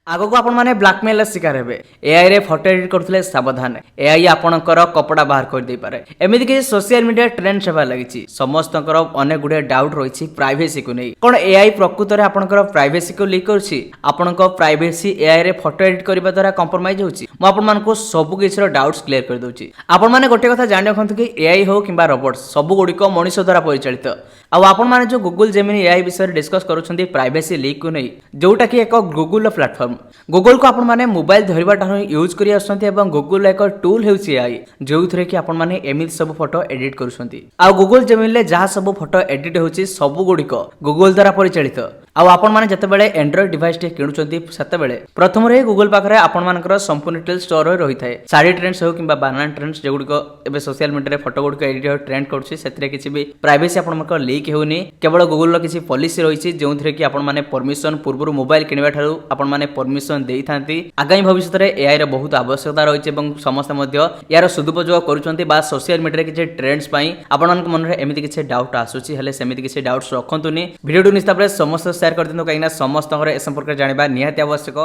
आगक आपने ब्लाकमेल शिकार हे एआई रे फोटो एडिट करते सावधान एआई आपणकर कपड़ा बाहर कर दे पारे एमती कि सोशल मीडिया ट्रेंड सेवा लगी समस्त अनेक गुड़े डाउट रही प्राइवेसी को नहीं कौन एआई प्रकृत में आपंकर प्राइवेसी को लीक कर प्राइवेसी एआई रे फोटो एडिट करने द्वारा कंप्रोमाइज होगी सब किसी डाउट्स क्लियर कर दूची आपण मैंने गोटे कथा जान रखु कि एआई हो कि रोबोट्स सब गुड़िक मनुष्य द्वारा परिचालित आपने जो गूगल जेमिनी एआई विषय डिस्कस करुँच प्राइवेसी लीक को नहीं जोटा कि एक गूगल प्लेटफॉर्म गूगल को आपण माने मोबाइल धरवाटा यूज करी आसुछंती एवं गूगल एक टूल हेउची एआई जो थरे कि आपण माने एमिल सब फोटो एडिट करूछंती आ गूगल जेमिनी जहाँ सब फोटो एडिट होउची सब गुड़िक गूगल द्वारा परिचालित आपण माने जतेबेले एंड्रॉइड डिवाइस टे किणुचंती सेतेबेले प्रथम रे गूगल पाखरे आपण मानकर संपूर्ण डिटेल स्टोर रही थाए साड़ी ट्रेंड्स हो किबा बनाना ट्रेंड्स जे गुड़िक एबे सोशल मीडिया रे फोटो गुड़िक एडिट हो ट्रेंड करछि सेतरे किछि भी प्राइवेसी आपण मानकर लीक हेउनी केवल गूगल रो किछि पॉलिसी रहिछि जो थरे कि आपण माने परमिशन पूर्व मोबाइल किनबा ठारू आपण माने परमिशन देई थांती आगामी भविष्य रे एआई रो बहुत आवश्यकता रहिछि एवं समस्त मध्य यार सदुपयोग करूचंती बा सोशल मीडिया रे किछि ट्रेंड्स पई आपण मानक मन रे एमिति किछि डाउट आसुछि हेले सेमिति किछि डाउट्स रखंतुनी वीडियो निस्ताबरे समस्त शेयर कर दिनु कहिना समस्त ए संपर्क जानिबा निहाती आवश्यक।